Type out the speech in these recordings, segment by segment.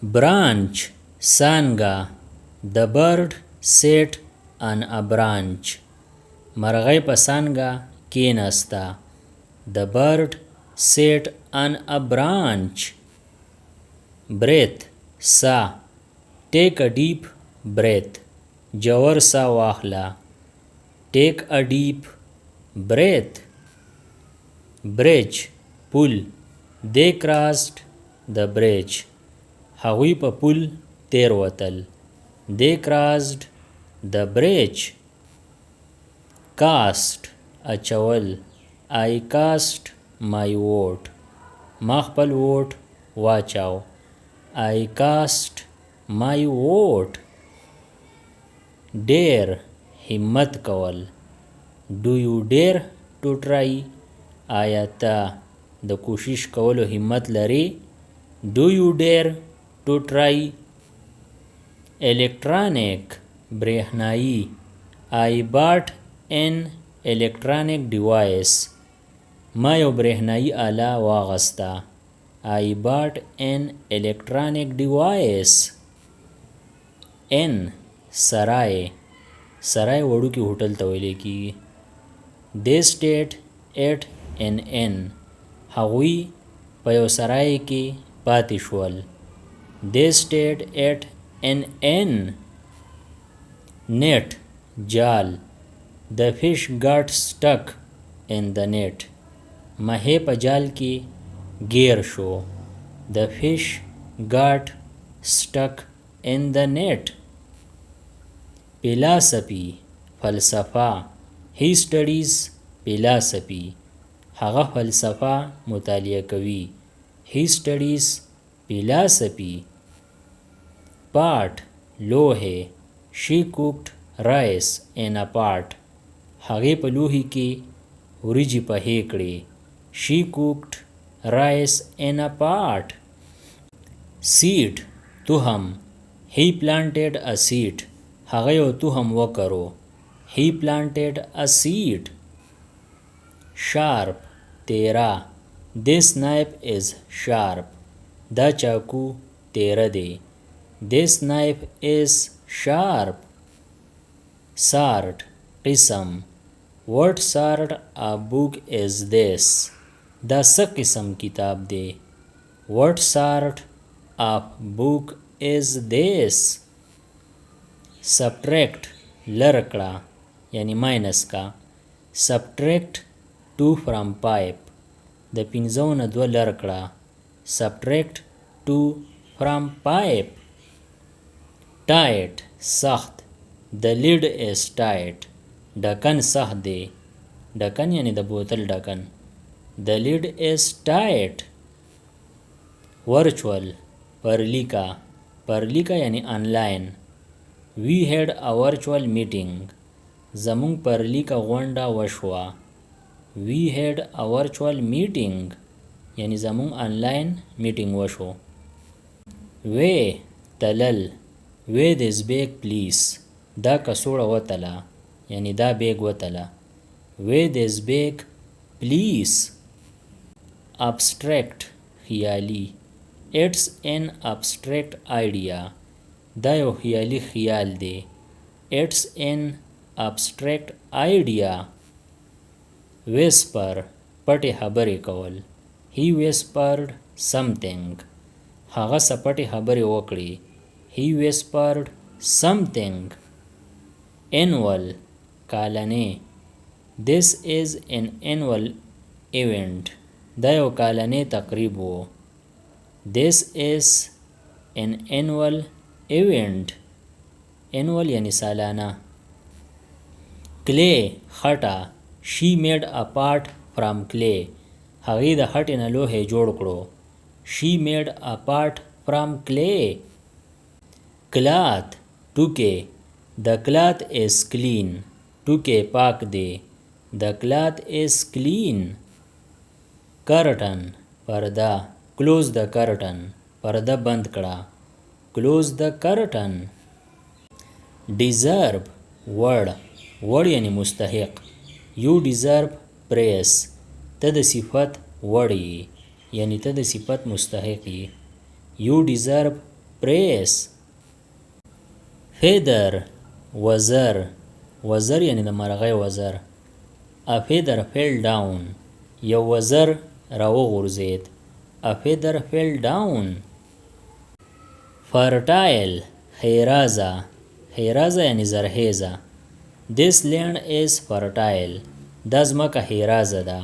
Branch څانګه. The bird sat on a branch. مرغۍ په څانګه کېناسته. The bird sat on a branch. Breath سا. Take a deep breath. جوور سا واخله. Take a deep breath. Bridge پل. They crossed the bridge. هغوی په پل تیر وتل. They crossed the bridge. Cast اچول. I cast my vote. ما خپل ووټ واچاو. I cast my vote. Dare همت کول. Do you dare to try? آیا ته د کوشش کولو همت لري؟ Do you dare to try? Electronic برېښنایي. I bought an electronic device. ما یو برېښنایي آله واغسته. I bought an electronic device. N سرای. سرای وړوکي هوټل ته ویل کېږي. They stayed at an inn. هغوی په یو سرای کې پاتې شول. They stayed at an inn. Net جال. The fish got stuck in the net. ماهی په جال کې گیر شو. The fish got stuck in the net. Philosophy فلسفه. He studies philosophy. هغه فلسفه مطالعه کوي. He studies philosophy. Pot لوښی. She cooked rice in a pot. هغې په لوښي کې وریجې پخې کړې. She cooked rice in a pot. Seed تخم. He planted a seed. هغه یو تخم وکرو. He planted a seed. Sharp تیرا. This knife is sharp. دا چاقو تیره دی. This knife is sharp. Sort قسم. What sort of book is this? دا څه قسم کتاب دی. What sort of book is this? Subtract لرې کړه یعنی ماینس کا. Subtract 2 from 5. د 5 نه 2 لرې کړه. Subtract 2 from 5. Tight سخت. The lid is tight. ډکن سخت دی. ډکن یعنی د بوتل ډکن. The lid is tight. Virtual پرلیکا. پرلیکا یعنی آنلاین. We had a virtual meeting. زمونږ پرلیکا غونډه وشوه. We had a virtual meeting یعنی زمونږ آنلاین میټینګ وشو. Weigh تلل. Weigh this bag please. دا کڅوړه وتله یعنی دا بیگ وتله. Weigh this bag please. Abstract خیالي. It's an abstract idea. دا یو خیالي خیال دی. It's an abstract idea. Whisper پټې خبرې کول. He whispered something. هغه څه پټې خبرې وکړې. He whispered something. Annual کالنی. This is an annual event. دا یو کالنی تقریب و. This is an annual event. Annual یعنی سالانه. Clay خټه. She made a pot from clay. هغې د خټې نه لوښی جوړ کړو. She made a pot from clay. Cloth ټوکې. The cloth is clean. ټوکې پاک دی. The cloth is clean. Curtain پرده. Close the curtain. پرده بند کړه. Close the curtain. Deserve وړ. وړ یعنی مستحق. You deserve praise. ته د صفت وړ یې یعنی ته د صفت مستحق یې. You deserve پریس. feather وزر. وزر یعنی د مرغۍ وزر. A feather fell down. یو وزر راوغورځید. A feather fell down. fertile خیرازه. خیرازه یعنی زرخیزه. This land is fertile. دا ځمکه خیرازه ده.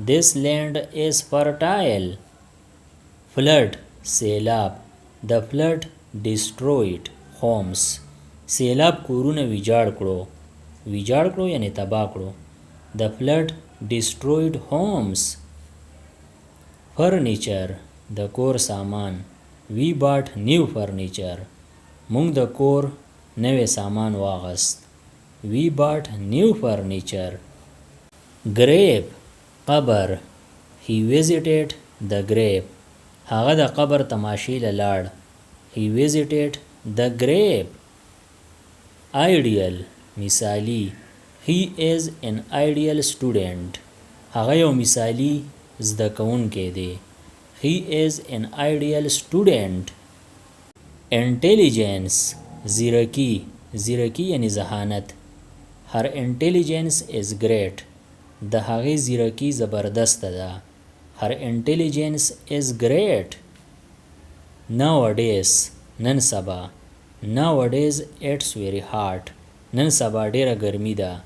This land is fertile. flood سیلاب. The flood destroyed homes. سیلاب کورونه ویجاړ کړو. ویجاړ کړو یعنی تباه کړو. The flood destroyed homes. furniture د کور سامان. We bought new furniture. مونږ د کور نوې سامان واغست. We bought new furniture. grave قبر. He visited the grave. هغه د قبر تماشې له لاړ. He visited the grave. ideal مثالی. He is an ideal student. هغه یو مثالی زده کوونکی دی. He is an ideal student. intelligence زیرکی. زیرکی یعنی ذهانت. Her intelligence is great. د هغې زیرکی زبردسته ده. Her intelligence is great. nowadays نن سبا. nowadays it's very hot. نن سبا ډیره ګرمي ده.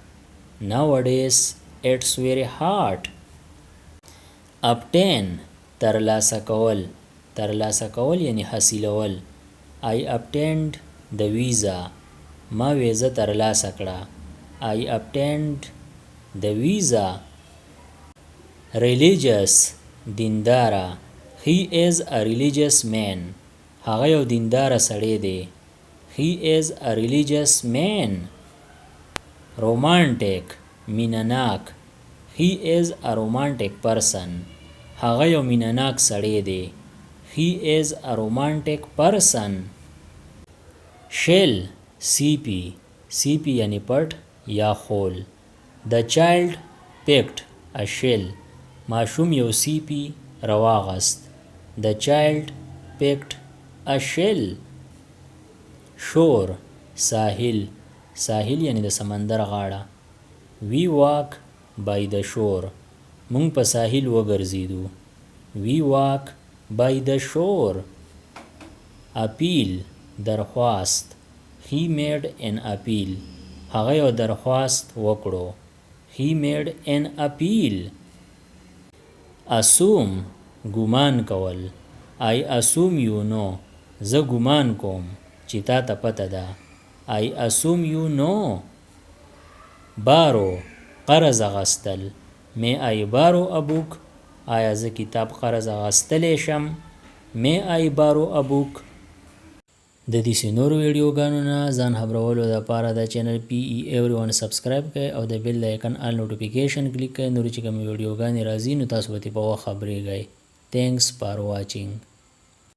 nowadays it's very hot. obtain ترلاسه کول. ترلاسه کول یعنی حاصلول. I obtained the visa. ما ویزه ترلاسه کړه. I obtained the visa. religious دینداره. He is a religious man. هغه یو دینداره سړی دی. He is a religious man. romantic مینناک. He is a romantic person. هغه یو مینناک سړی دی. He is a romantic person. shell سیپی. سیپی یعنی پټ یا خول. The child picked a shell. ماشوم یو سیپی رواغست. The child picked a shell. shore ساحل. ساحل یعنی د سمندر غاړه. We walk by the shore. مونږ په ساحل وګرځیدو. We walk by the shore. appeal درخواست. He made an appeal. هغه یو درخواست وکړو. He made an appeal. assume ګمان کول. I assume you know. زه ګمان کوم چې تا ته پته ده. I assume you know. borrow قرض اخیستل. May I borrow a book. آیا زه کتاب قرض اخیستلی شم. May I borrow a book. د دې نورو ویډیوګانو نه ځان خبرولو دپاره د چینل PE everyone سبسکرایب کړئ او د بیل د آیکن آل نوټیفیکیشن کلیک کړئ. نورې چې کومې ویډیوګانې راځي نو تاسو به ترې په وخت خبریږئ. Thanks for watching.